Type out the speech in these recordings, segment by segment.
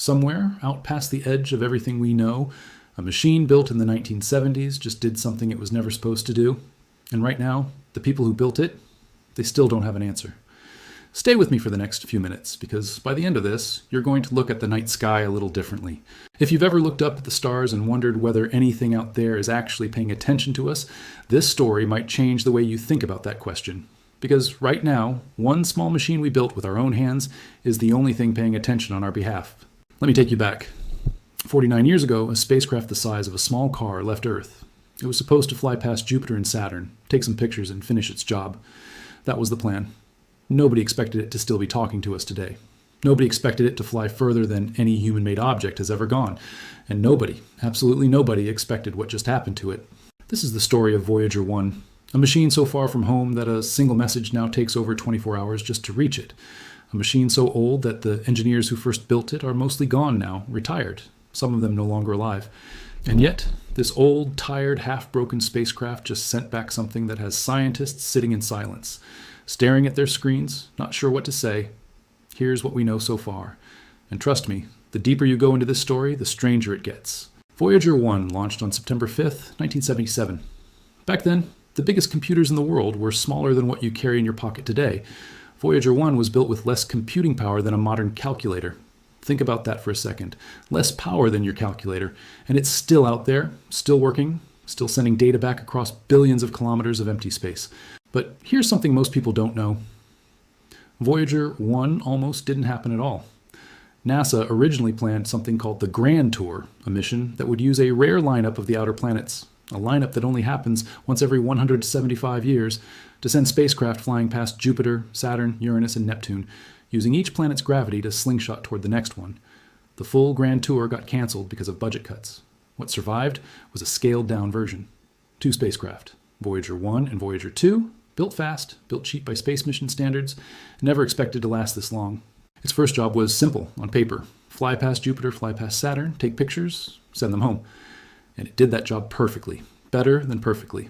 Somewhere, out past the edge of everything we know, a machine built in the 1970s just did something it was never supposed to do. And right now, the people who built it, they still don't have an answer. Stay with me for the next few minutes, because by the end of this, you're going to look at the night sky a little differently. If you've ever looked up at the stars and wondered whether anything out there is actually paying attention to us, this story might change the way you think about that question. Because right now, one small machine we built with our own hands is the only thing paying attention on our behalf. Let me take you back. 49 years ago, a spacecraft the size of a small car left Earth. It was supposed to fly past Jupiter and Saturn, take some pictures, and finish its job. That was the plan. Nobody expected it to still be talking to us today. Nobody expected it to fly further than any human-made object has ever gone. And nobody, absolutely nobody, expected what just happened to it. This is the story of Voyager 1, a machine so far from home that a single message now takes over 24 hours just to reach it. A machine so old that the engineers who first built it are mostly gone now, retired, some of them no longer alive. And yet, this old, tired, half-broken spacecraft just sent back something that has scientists sitting in silence, staring at their screens, not sure what to say. Here's what we know so far. And trust me, the deeper you go into this story, the stranger it gets. Voyager 1 launched on September 5th, 1977. Back then, the biggest computers in the world were smaller than what you carry in your pocket today. Voyager 1 was built with less computing power than a modern calculator. Think about that for a second. Less power than your calculator, and it's still out there, still working, still sending data back across billions of kilometers of empty space. But here's something most people don't know. Voyager 1 almost didn't happen at all. NASA originally planned something called the Grand Tour, a mission that would use a rare lineup of the outer planets, a lineup that only happens once every 175 years, to send spacecraft flying past Jupiter, Saturn, Uranus, and Neptune, using each planet's gravity to slingshot toward the next one. The full Grand Tour got canceled because of budget cuts. What survived was a scaled-down version. 2 spacecraft, Voyager 1 and Voyager 2, built fast, built cheap by space mission standards, never expected to last this long. Its first job was simple, on paper. Fly past Jupiter, fly past Saturn, take pictures, send them home. And it did that job perfectly, better than perfectly.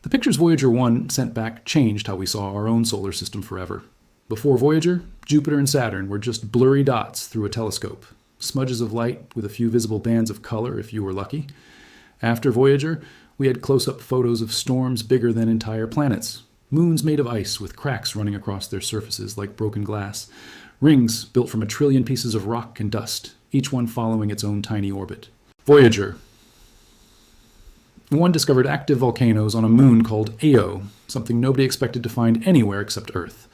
The pictures Voyager 1 sent back changed how we saw our own solar system forever. Before Voyager, Jupiter and Saturn were just blurry dots through a telescope, smudges of light with a few visible bands of color if you were lucky. After Voyager, we had close-up photos of storms bigger than entire planets, moons made of ice with cracks running across their surfaces like broken glass, rings built from 1 trillion pieces of rock and dust, each one following its own tiny orbit. Voyager 1 discovered active volcanoes on a moon called Io, something nobody expected to find anywhere except Earth.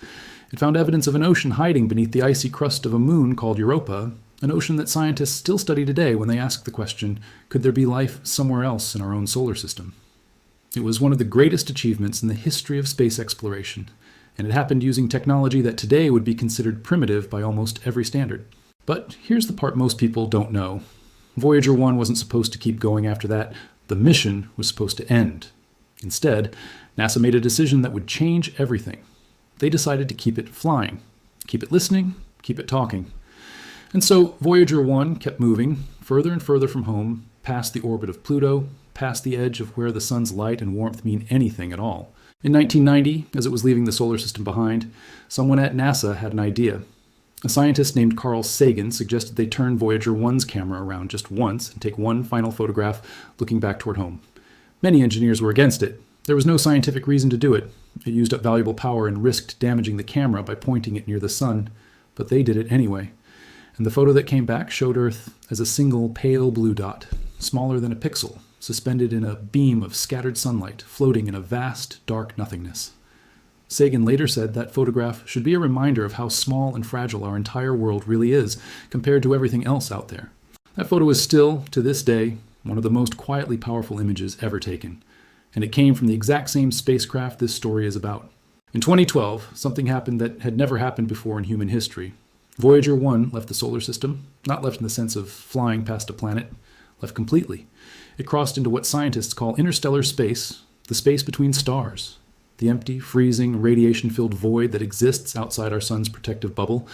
It found evidence of an ocean hiding beneath the icy crust of a moon called Europa, an ocean that scientists still study today when they ask the question, could there be life somewhere else in our own solar system? It was one of the greatest achievements in the history of space exploration, and it happened using technology that today would be considered primitive by almost every standard. But here's the part most people don't know. Voyager 1 wasn't supposed to keep going after that. The mission was supposed to end. Instead, NASA made a decision that would change everything. They decided to keep it flying, keep it listening, keep it talking. And so Voyager 1 kept moving further and further from home, past the orbit of Pluto, past the edge of where the sun's light and warmth mean anything at all. In 1990, as it was leaving the solar system behind, someone at NASA had an idea. A scientist named Carl Sagan suggested they turn Voyager 1's camera around just once and take one final photograph looking back toward home. Many engineers were against it. There was no scientific reason to do it. It used up valuable power and risked damaging the camera by pointing it near the sun. But they did it anyway. And the photo that came back showed Earth as a single pale blue dot, smaller than a pixel, suspended in a beam of scattered sunlight, floating in a vast, dark nothingness. Sagan later said that photograph should be a reminder of how small and fragile our entire world really is compared to everything else out there. That photo is still, to this day, one of the most quietly powerful images ever taken. And it came from the exact same spacecraft this story is about. In 2012, something happened that had never happened before in human history. Voyager 1 left the solar system, not left in the sense of flying past a planet, left completely. It crossed into what scientists call interstellar space, the space between stars. The empty, freezing, radiation-filled void that exists outside our sun's protective bubble,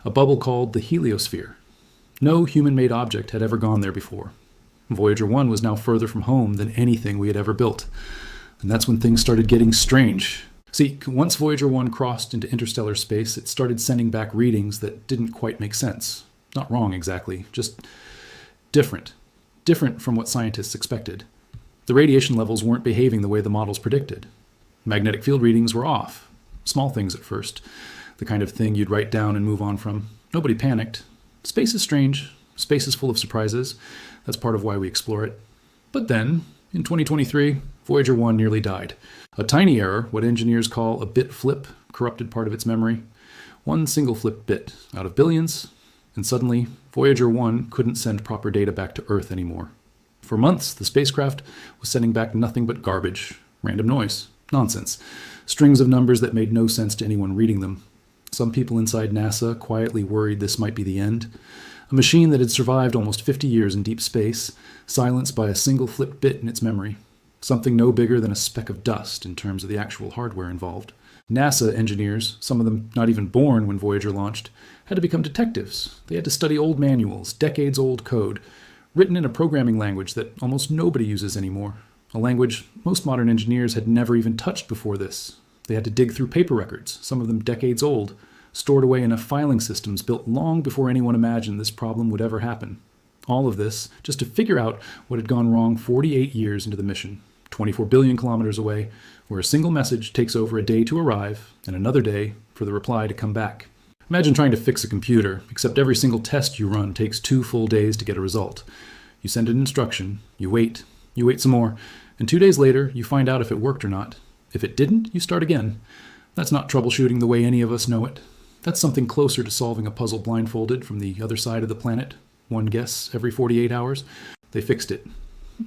a bubble called the heliosphere. No human-made object had ever gone there before. Voyager 1 was now further from home than anything we had ever built. And that's when things started getting strange. See, once Voyager 1 crossed into interstellar space, it started sending back readings that didn't quite make sense. Not wrong exactly, just different. Different from what scientists expected. The radiation levels weren't behaving the way the models predicted. Magnetic field readings were off. Small things at first. The kind of thing you'd write down and move on from. Nobody panicked. Space is strange. Space is full of surprises. That's part of why we explore it. But then, in 2023, Voyager 1 nearly died. A tiny error, what engineers call a bit flip, corrupted part of its memory. One single flip bit out of billions, and suddenly Voyager 1 couldn't send proper data back to Earth anymore. For months, the spacecraft was sending back nothing but garbage, random noise, nonsense, strings of numbers that made no sense to anyone reading them. Some people inside NASA quietly worried this might be the end. A machine that had survived almost 50 years in deep space, silenced by a single flipped bit in its memory. Something no bigger than a speck of dust in terms of the actual hardware involved. NASA engineers, some of them not even born when Voyager launched, had to become detectives. They had to study old manuals, decades-old code, written in a programming language that almost nobody uses anymore. A language most modern engineers had never even touched before this. They had to dig through paper records, some of them decades old, stored away in filing systems built long before anyone imagined this problem would ever happen. All of this just to figure out what had gone wrong 48 years into the mission, 24 billion kilometers away, where a single message takes over a day to arrive and another day for the reply to come back. Imagine trying to fix a computer, except every single test you run takes 2 full days to get a result. You send an instruction, you wait some more, and 2 days later you find out if it worked or not. If it didn't, you start again. That's not troubleshooting the way any of us know it. That's something closer to solving a puzzle blindfolded from the other side of the planet. One guess every 48 hours. They fixed it.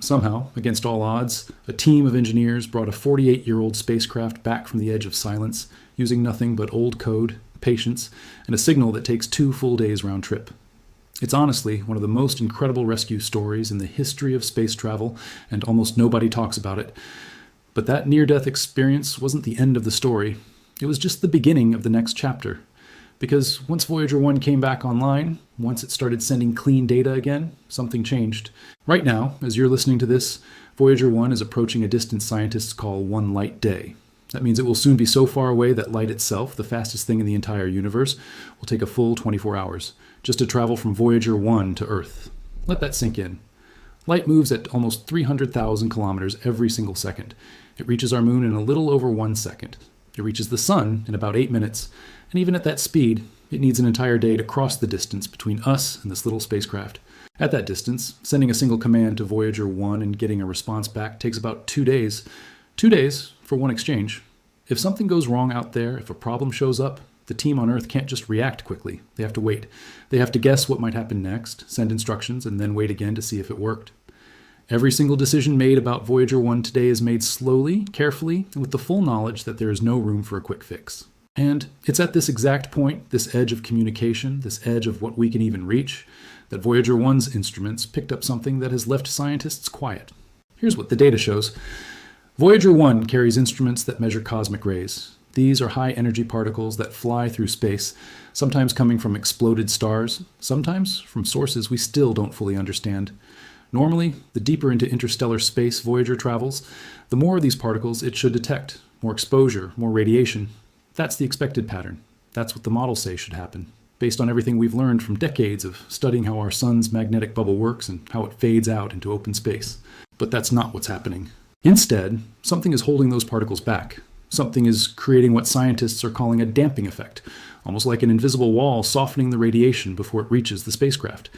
Somehow, against all odds, a team of engineers brought a 48-year-old spacecraft back from the edge of silence, using nothing but old code, patience, and a signal that takes 2 full days round trip. It's honestly one of the most incredible rescue stories in the history of space travel, and almost nobody talks about it. But that near-death experience wasn't the end of the story. It was just the beginning of the next chapter. Because once Voyager 1 came back online, once it started sending clean data again, something changed. Right now, as you're listening to this, Voyager 1 is approaching a distance scientists call 1 light day. That means it will soon be so far away that light itself, the fastest thing in the entire universe, will take a full 24 hours, just to travel from Voyager 1 to Earth. Let that sink in. Light moves at almost 300,000 kilometers every single second. It reaches our moon in a little over 1 second. It reaches the sun in about 8 minutes, and even at that speed, it needs an entire day to cross the distance between us and this little spacecraft. At that distance, sending a single command to Voyager 1 and getting a response back takes about 2 days. 2 days for one exchange. If something goes wrong out there, if a problem shows up, the team on Earth can't just react quickly. They have to wait. They have to guess what might happen next, send instructions, and then wait again to see if it worked. Every single decision made about Voyager 1 today is made slowly, carefully, and with the full knowledge that there is no room for a quick fix. And it's at this exact point, this edge of communication, this edge of what we can even reach, that Voyager 1's instruments picked up something that has left scientists quiet. Here's what the data shows. Voyager 1 carries instruments that measure cosmic rays. These are high-energy particles that fly through space, sometimes coming from exploded stars, sometimes from sources we still don't fully understand. Normally, the deeper into interstellar space Voyager travels, the more of these particles it should detect, more exposure, more radiation. That's the expected pattern. That's what the models say should happen, based on everything we've learned from decades of studying how our sun's magnetic bubble works and how it fades out into open space. But that's not what's happening. Instead, something is holding those particles back. Something is creating what scientists are calling a damping effect, almost like an invisible wall softening the radiation before it reaches the spacecraft.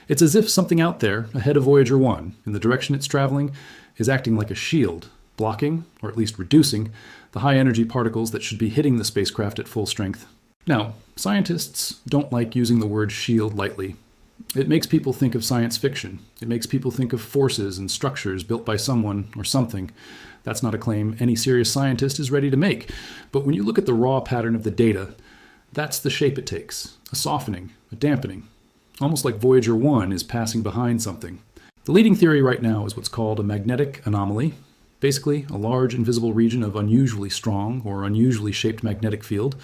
It's as if something out there, ahead of Voyager 1, in the direction it's traveling, is acting like a shield, blocking, or at least reducing, the high-energy particles that should be hitting the spacecraft at full strength. Now, scientists don't like using the word shield lightly. It makes people think of science fiction. It makes people think of forces and structures built by someone or something. That's not a claim any serious scientist is ready to make. But when you look at the raw pattern of the data, that's the shape it takes. A softening, a dampening. Almost like Voyager 1 is passing behind something. The leading theory right now is what's called a magnetic anomaly. Basically, a large invisible region of unusually strong or unusually shaped magnetic field,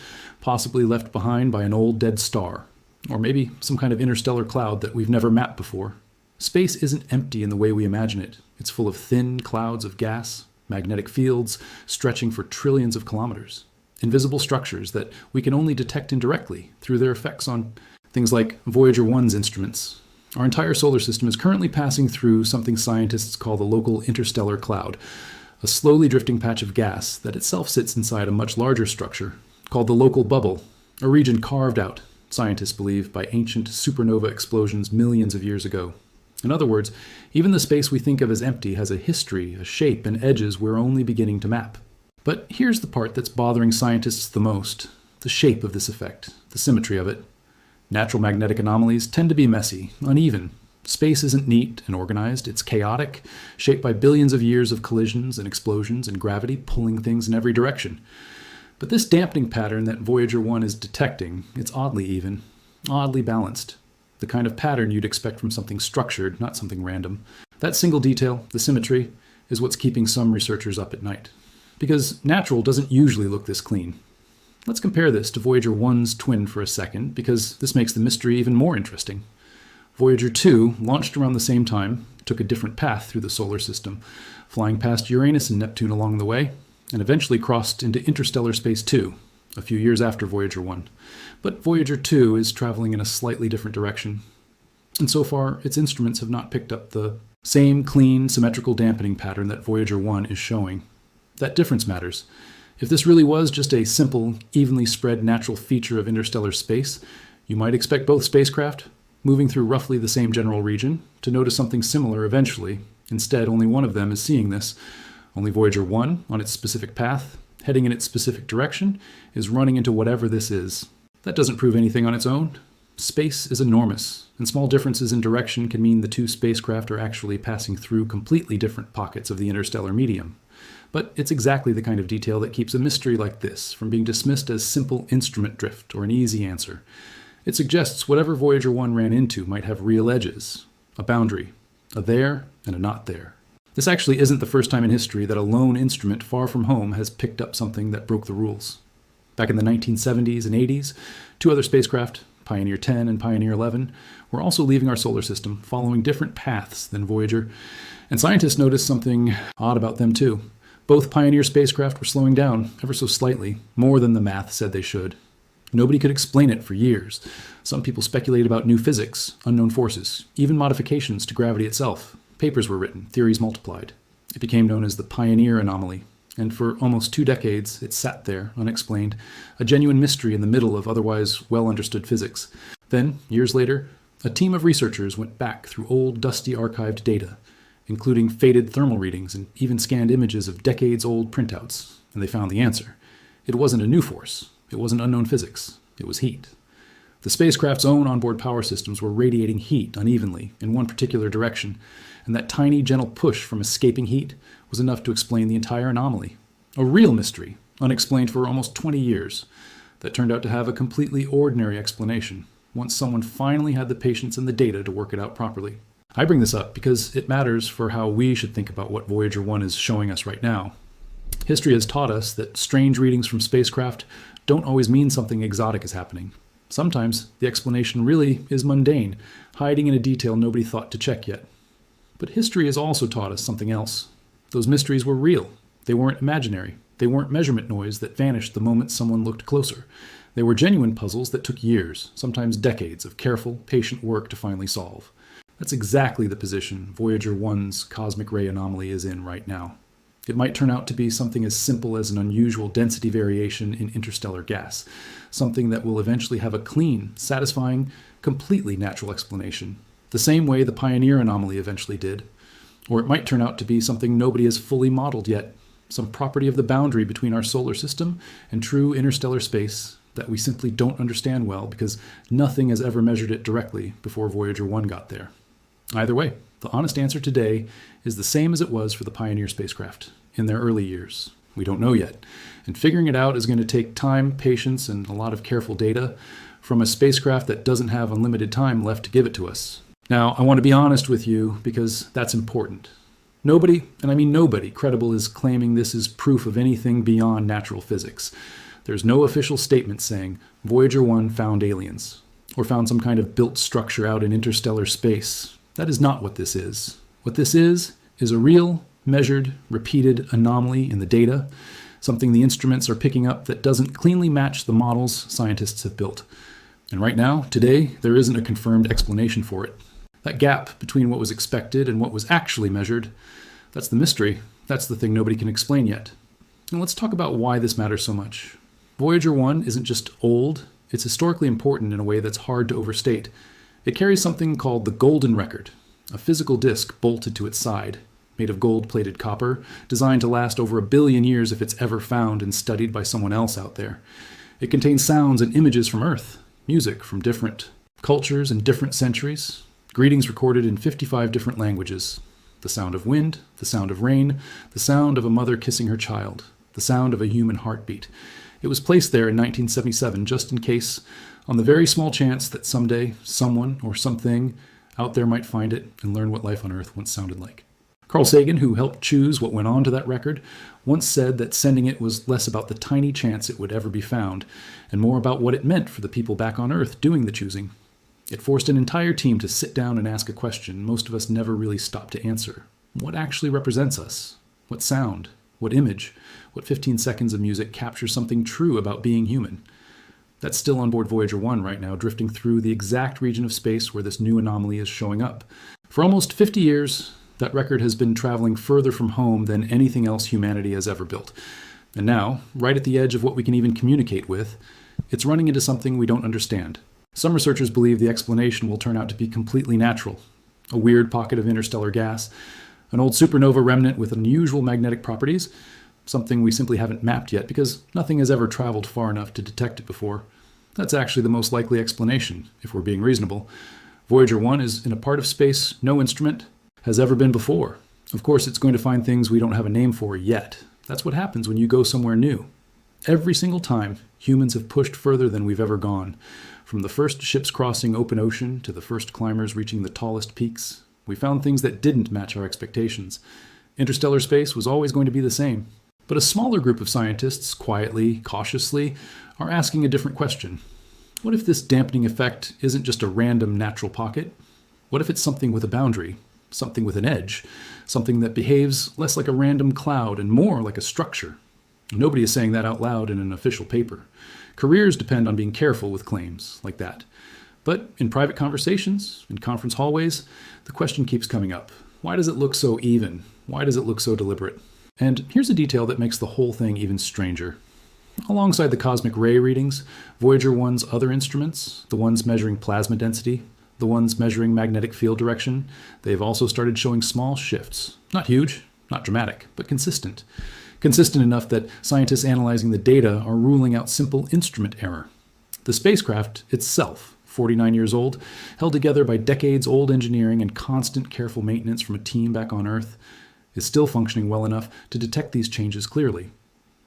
possibly left behind by an old dead star. Or maybe some kind of interstellar cloud that we've never mapped before. Space isn't empty in the way we imagine it. It's full of thin clouds of gas, magnetic fields stretching for trillions of kilometers. Invisible structures that we can only detect indirectly through their effects on Things like Voyager 1's instruments. Our entire solar system is currently passing through something scientists call the local interstellar cloud, a slowly drifting patch of gas that itself sits inside a much larger structure called the local bubble, a region carved out, scientists believe, by ancient supernova explosions millions of years ago. In other words, even the space we think of as empty has a history, a shape, and edges we're only beginning to map. But here's the part that's bothering scientists the most: the shape of this effect, the symmetry of it. Natural magnetic anomalies tend to be messy, uneven. Space isn't neat and organized, it's chaotic, shaped by billions of years of collisions and explosions and gravity pulling things in every direction. But this dampening pattern that Voyager 1 is detecting, it's oddly even, oddly balanced. The kind of pattern you'd expect from something structured, not something random. That single detail, the symmetry, is what's keeping some researchers up at night. Because natural doesn't usually look this clean. Let's compare this to Voyager 1's twin for a second, because this makes the mystery even more interesting. Voyager 2 launched around the same time, took a different path through the solar system, flying past Uranus and Neptune along the way, and eventually crossed into interstellar space 2, a few years after Voyager 1. But Voyager 2 is traveling in a slightly different direction, and so far its instruments have not picked up the same clean, symmetrical dampening pattern that Voyager 1 is showing. That difference matters. If this really was just a simple, evenly spread natural feature of interstellar space, you might expect both spacecraft, moving through roughly the same general region, to notice something similar eventually. Instead, only one of them is seeing this. Only Voyager 1, on its specific path, heading in its specific direction, is running into whatever this is. That doesn't prove anything on its own. Space is enormous, and small differences in direction can mean the two spacecraft are actually passing through completely different pockets of the interstellar medium. But it's exactly the kind of detail that keeps a mystery like this from being dismissed as simple instrument drift or an easy answer. It suggests whatever Voyager 1 ran into might have real edges, a boundary, a there and a not there. This actually isn't the first time in history that a lone instrument far from home has picked up something that broke the rules. Back in the 1970s and 80s, two other spacecraft, Pioneer 10 and Pioneer 11, were also leaving our solar system, following different paths than Voyager, and scientists noticed something odd about them too. Both Pioneer spacecraft were slowing down, ever so slightly, more than the math said they should. Nobody could explain it for years. Some people speculated about new physics, unknown forces, even modifications to gravity itself. Papers were written, theories multiplied. It became known as the Pioneer anomaly, and for almost 2 decades it sat there, unexplained, a genuine mystery in the middle of otherwise well-understood physics. Then, years later, a team of researchers went back through old, dusty archived data, including faded thermal readings and even scanned images of decades-old printouts, and they found the answer. It wasn't a new force. It wasn't unknown physics. It was heat. The spacecraft's own onboard power systems were radiating heat unevenly in one particular direction, and that tiny, gentle push from escaping heat was enough to explain the entire anomaly. A real mystery, unexplained for almost 20 years, that turned out to have a completely ordinary explanation, once someone finally had the patience and the data to work it out properly. I bring this up because it matters for how we should think about what Voyager 1 is showing us right now. History has taught us that strange readings from spacecraft don't always mean something exotic is happening. Sometimes the explanation really is mundane, hiding in a detail nobody thought to check yet. But history has also taught us something else. Those mysteries were real. They weren't imaginary. They weren't measurement noise that vanished the moment someone looked closer. They were genuine puzzles that took years, sometimes decades, of careful, patient work to finally solve. That's exactly the position Voyager 1's cosmic ray anomaly is in right now. It might turn out to be something as simple as an unusual density variation in interstellar gas, something that will eventually have a clean, satisfying, completely natural explanation, the same way the Pioneer anomaly eventually did. Or it might turn out to be something nobody has fully modeled yet, some property of the boundary between our solar system and true interstellar space that we simply don't understand well because nothing has ever measured it directly before Voyager 1 got there. Either way, the honest answer today is the same as it was for the Pioneer spacecraft in their early years. We don't know yet, and figuring it out is going to take time, patience, and a lot of careful data from a spacecraft that doesn't have unlimited time left to give it to us. Now, I want to be honest with you because that's important. Nobody, and I mean nobody, credible is claiming this is proof of anything beyond natural physics. There's no official statement saying Voyager 1 found aliens, or found some kind of built structure out in interstellar space. That is not what this is. What this is a real, measured, repeated anomaly in the data, something the instruments are picking up that doesn't cleanly match the models scientists have built. And right now, today, there isn't a confirmed explanation for it. That gap between what was expected and what was actually measured, that's the mystery. That's the thing nobody can explain yet. And let's talk about why this matters so much. Voyager 1 isn't just old, it's historically important in a way that's hard to overstate. It carries something called the Golden Record, a physical disk bolted to its side, made of gold-plated copper, designed to last over 1 billion years if it's ever found and studied by someone else out there. It contains sounds and images from Earth, music from different cultures and different centuries, greetings recorded in 55 different languages, the sound of wind, the sound of rain, the sound of a mother kissing her child, the sound of a human heartbeat. It was placed there in 1977 just in case, on the very small chance that someday someone or something out there might find it and learn what life on Earth once sounded like. Carl Sagan, who helped choose what went on to that record, once said that sending it was less about the tiny chance it would ever be found, and more about what it meant for the people back on Earth doing the choosing. It forced an entire team to sit down and ask a question most of us never really stop to answer. What actually represents us? What sound? What image? What 15 seconds of music captures something true about being human? That's still on board Voyager 1 right now, drifting through the exact region of space where this new anomaly is showing up. For almost 50 years, that record has been traveling further from home than anything else humanity has ever built. And now, right at the edge of what we can even communicate with, it's running into something we don't understand. Some researchers believe the explanation will turn out to be completely natural. A weird pocket of interstellar gas, an old supernova remnant with unusual magnetic properties, something we simply haven't mapped yet because nothing has ever traveled far enough to detect it before. That's actually the most likely explanation, if we're being reasonable. Voyager 1 is in a part of space no instrument has ever been before. Of course, it's going to find things we don't have a name for yet. That's what happens when you go somewhere new. Every single time, humans have pushed further than we've ever gone. From the first ships crossing open ocean to the first climbers reaching the tallest peaks, we found things that didn't match our expectations. Interstellar space was always going to be the same. But a smaller group of scientists, quietly, cautiously, are asking a different question. What if this dampening effect isn't just a random natural pocket? What if it's something with a boundary? Something with an edge, something that behaves less like a random cloud and more like a structure. Nobody is saying that out loud in an official paper. Careers depend on being careful with claims like that. But in private conversations, in conference hallways, the question keeps coming up. Why does it look so even? Why does it look so deliberate? And here's a detail that makes the whole thing even stranger. Alongside the cosmic ray readings, Voyager 1's other instruments, the ones measuring plasma density, the ones measuring magnetic field direction, they've also started showing small shifts. Not huge, not dramatic, but consistent. Consistent enough that scientists analyzing the data are ruling out simple instrument error. The spacecraft itself, 49 years old, held together by decades-old engineering and constant careful maintenance from a team back on Earth, is still functioning well enough to detect these changes clearly.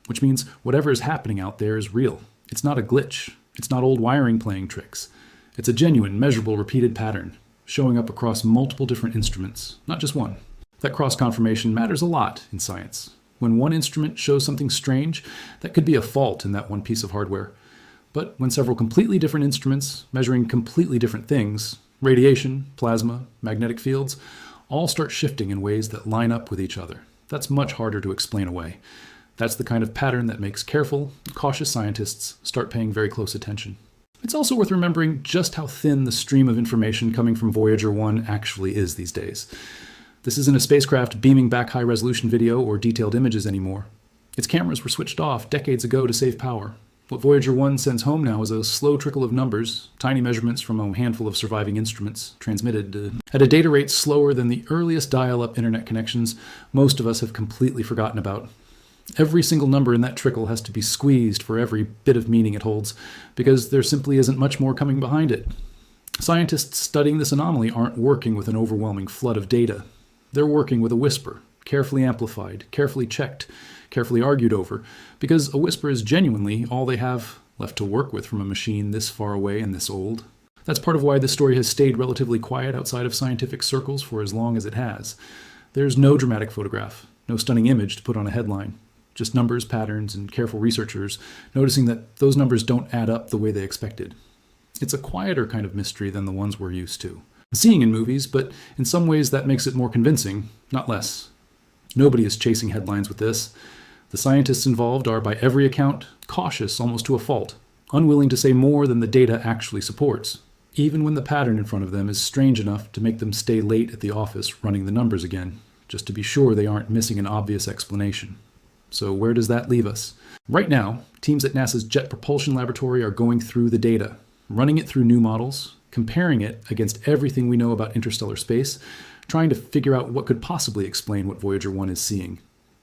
Which means whatever is happening out there is real. It's not a glitch. It's not old wiring playing tricks. It's a genuine, measurable, repeated pattern, showing up across multiple different instruments, not just one. That cross-confirmation matters a lot in science. When one instrument shows something strange, that could be a fault in that one piece of hardware. But when several completely different instruments, measuring completely different things, radiation, plasma, magnetic fields, all start shifting in ways that line up with each other, that's much harder to explain away. That's the kind of pattern that makes careful, cautious scientists start paying very close attention. It's also worth remembering just how thin the stream of information coming from Voyager 1 actually is these days. This isn't a spacecraft beaming back high-resolution video or detailed images anymore. Its cameras were switched off decades ago to save power. What Voyager 1 sends home now is a slow trickle of numbers, tiny measurements from a handful of surviving instruments, transmitted at a data rate slower than the earliest dial-up internet connections most of us have completely forgotten about. Every single number in that trickle has to be squeezed for every bit of meaning it holds, because there simply isn't much more coming behind it. Scientists studying this anomaly aren't working with an overwhelming flood of data. They're working with a whisper, carefully amplified, carefully checked, carefully argued over, because a whisper is genuinely all they have left to work with from a machine this far away and this old. That's part of why this story has stayed relatively quiet outside of scientific circles for as long as it has. There's no dramatic photograph, no stunning image to put on a headline. Just numbers, patterns, and careful researchers noticing that those numbers don't add up the way they expected. It's a quieter kind of mystery than the ones we're used to. Seeing in movies, but in some ways that makes it more convincing, not less. Nobody is chasing headlines with this. The scientists involved are, by every account, cautious almost to a fault, unwilling to say more than the data actually supports, even when the pattern in front of them is strange enough to make them stay late at the office running the numbers again, just to be sure they aren't missing an obvious explanation. So where does that leave us? Right now, teams at NASA's Jet Propulsion Laboratory are going through the data, running it through new models, comparing it against everything we know about interstellar space, trying to figure out what could possibly explain what Voyager 1 is seeing.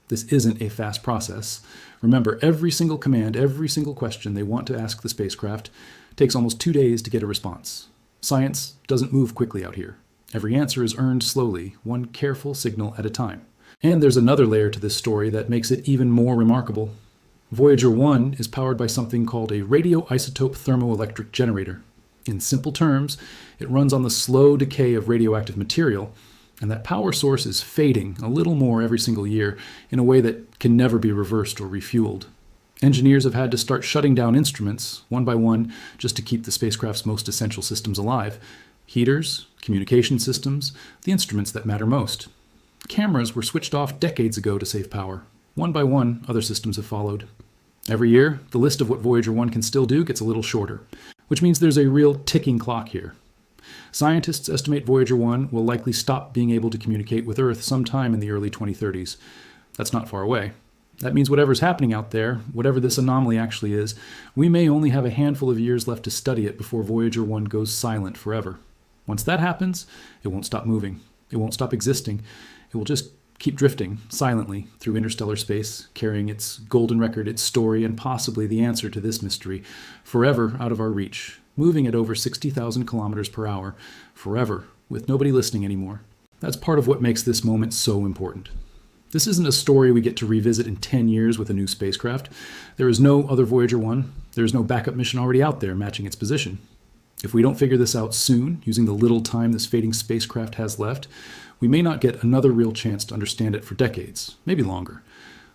This isn't a fast process. Remember, every single command, every single question they want to ask the spacecraft takes almost 2 days to get a response. Science doesn't move quickly out here. Every answer is earned slowly, one careful signal at a time. And there's another layer to this story that makes it even more remarkable. Voyager 1 is powered by something called a radioisotope thermoelectric generator. In simple terms, it runs on the slow decay of radioactive material, and that power source is fading a little more every single year in a way that can never be reversed or refueled. Engineers have had to start shutting down instruments, one by one, just to keep the spacecraft's most essential systems alive. Heaters, communication systems, the instruments that matter most. Cameras were switched off decades ago to save power. One by one, other systems have followed. Every year, the list of what Voyager 1 can still do gets a little shorter, which means there's a real ticking clock here. Scientists estimate Voyager 1 will likely stop being able to communicate with Earth sometime in the early 2030s. That's not far away. That means whatever's happening out there, whatever this anomaly actually is, we may only have a handful of years left to study it before Voyager 1 goes silent forever. Once that happens, it won't stop moving. It won't stop existing. It will just keep drifting silently through interstellar space, carrying its golden record, its story, and possibly the answer to this mystery, forever out of our reach, moving at over 60,000 kilometers per hour, forever, with nobody listening anymore. That's part of what makes this moment so important. This isn't a story we get to revisit in 10 years with a new spacecraft. There is no other Voyager 1. There is no backup mission already out there matching its position. If we don't figure this out soon, using the little time this fading spacecraft has left, we may not get another real chance to understand it for decades, maybe longer,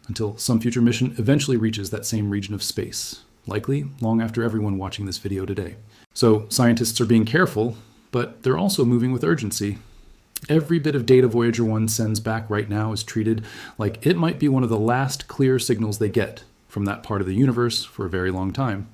until some future mission eventually reaches that same region of space, likely long after everyone watching this video today. So scientists are being careful, but they're also moving with urgency. Every bit of data Voyager 1 sends back right now is treated like it might be one of the last clear signals they get from that part of the universe for a very long time.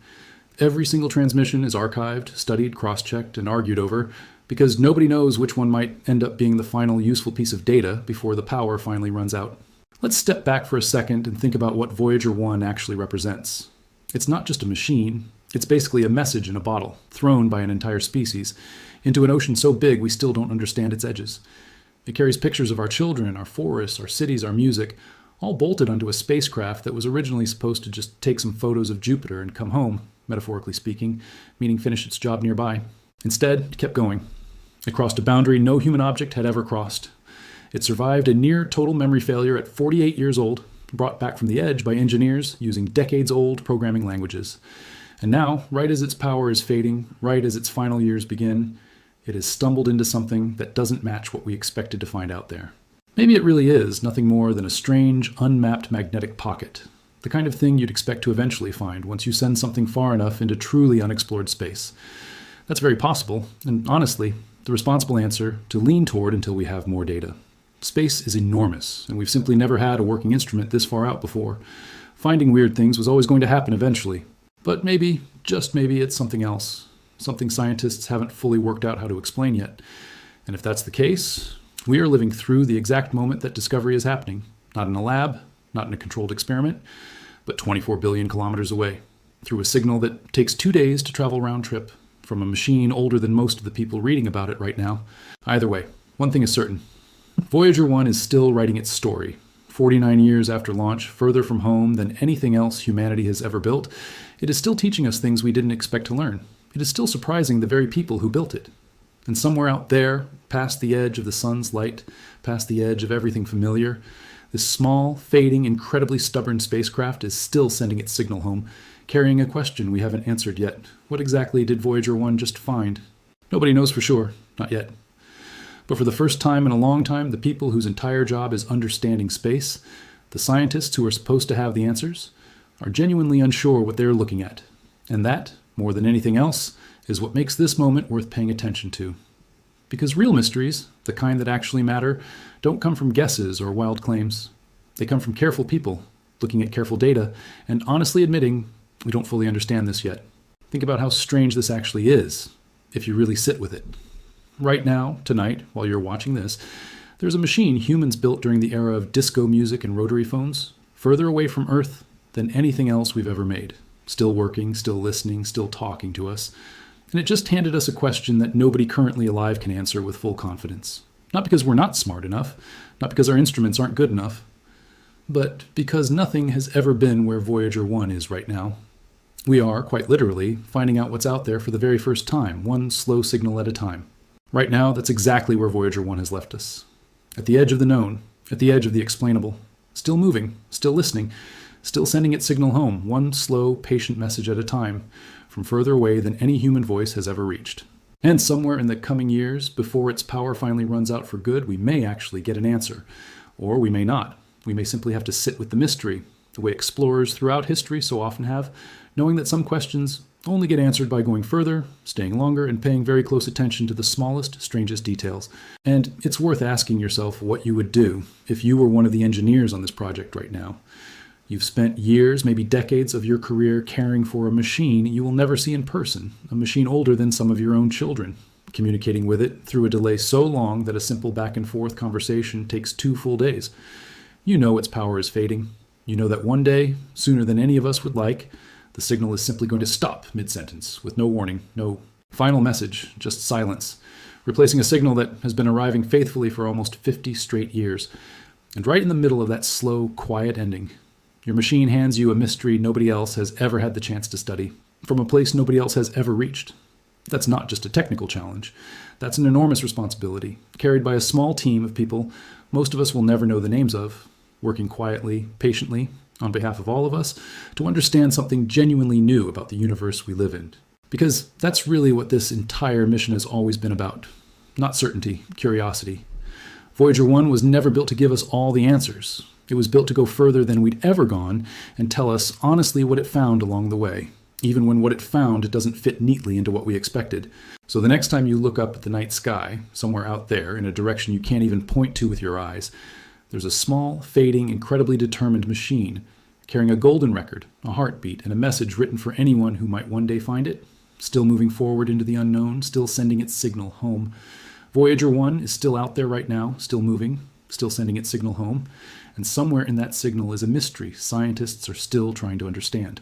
Every single transmission is archived, studied, cross-checked, and argued over, because nobody knows which one might end up being the final useful piece of data before the power finally runs out. Let's step back for a second and think about what Voyager 1 actually represents. It's not just a machine, it's basically a message in a bottle, thrown by an entire species, into an ocean so big we still don't understand its edges. It carries pictures of our children, our forests, our cities, our music, all bolted onto a spacecraft that was originally supposed to just take some photos of Jupiter and come home, metaphorically speaking, meaning finish its job nearby. Instead, it kept going. It crossed a boundary no human object had ever crossed. It survived a near total memory failure at 48 years old, brought back from the edge by engineers using decades-old programming languages. And now, right as its power is fading, right as its final years begin, it has stumbled into something that doesn't match what we expected to find out there. Maybe it really is nothing more than a strange, unmapped magnetic pocket, the kind of thing you'd expect to eventually find once you send something far enough into truly unexplored space. That's very possible, and honestly, the responsible answer to lean toward until we have more data. Space is enormous, and we've simply never had a working instrument this far out before. Finding weird things was always going to happen eventually. But maybe, just maybe, it's something else. Something scientists haven't fully worked out how to explain yet. And if that's the case, we are living through the exact moment that discovery is happening. Not in a lab, not in a controlled experiment, but 24 billion kilometers away, through a signal that takes 2 days to travel round trip, from a machine older than most of the people reading about it right now. Either way, one thing is certain. Voyager 1 is still writing its story. 49 years after launch, further from home than anything else humanity has ever built, it is still teaching us things we didn't expect to learn. It is still surprising the very people who built it. And somewhere out there, past the edge of the sun's light, past the edge of everything familiar, this small, fading, incredibly stubborn spacecraft is still sending its signal home, carrying a question we haven't answered yet. What exactly did Voyager 1 just find? Nobody knows for sure, not yet. But for the first time in a long time, the people whose entire job is understanding space, the scientists who are supposed to have the answers, are genuinely unsure what they're looking at. And that, more than anything else, is what makes this moment worth paying attention to. Because real mysteries, the kind that actually matter, don't come from guesses or wild claims. They come from careful people, looking at careful data, and honestly admitting we don't fully understand this yet. Think about how strange this actually is, if you really sit with it. Right now, tonight, while you're watching this, there's a machine humans built during the era of disco music and rotary phones, further away from Earth than anything else we've ever made. Still working, still listening, still talking to us. And it just handed us a question that nobody currently alive can answer with full confidence. Not because we're not smart enough, not because our instruments aren't good enough, but because nothing has ever been where Voyager 1 is right now. We are, quite literally, finding out what's out there for the very first time, one slow signal at a time. Right now, that's exactly where Voyager 1 has left us. At the edge of the known, at the edge of the explainable. Still moving, still listening, still sending its signal home, one slow, patient message at a time, from further away than any human voice has ever reached. And somewhere in the coming years, before its power finally runs out for good, we may actually get an answer. Or we may not. We may simply have to sit with the mystery, the way explorers throughout history so often have, knowing that some questions only get answered by going further, staying longer, and paying very close attention to the smallest, strangest details. And it's worth asking yourself what you would do if you were one of the engineers on this project right now. You've spent years, maybe decades of your career caring for a machine you will never see in person, a machine older than some of your own children, communicating with it through a delay so long that a simple back and forth conversation takes 2 full days. You know its power is fading. You know that one day, sooner than any of us would like, the signal is simply going to stop mid-sentence with no warning, no final message, just silence, replacing a signal that has been arriving faithfully for almost 50 straight years. And right in the middle of that slow, quiet ending, your machine hands you a mystery nobody else has ever had the chance to study, from a place nobody else has ever reached. That's not just a technical challenge. That's an enormous responsibility, carried by a small team of people most of us will never know the names of, working quietly, patiently, on behalf of all of us, to understand something genuinely new about the universe we live in. Because that's really what this entire mission has always been about. Not certainty, curiosity. Voyager 1 was never built to give us all the answers. It was built to go further than we'd ever gone and tell us honestly what it found along the way, even when what it found doesn't fit neatly into what we expected. So the next time you look up at the night sky, somewhere out there in a direction you can't even point to with your eyes, there's a small, fading, incredibly determined machine carrying a golden record, a heartbeat, and a message written for anyone who might one day find it, still moving forward into the unknown, still sending its signal home. Voyager 1 is still out there right now, still moving, still sending its signal home, and somewhere in that signal is a mystery scientists are still trying to understand.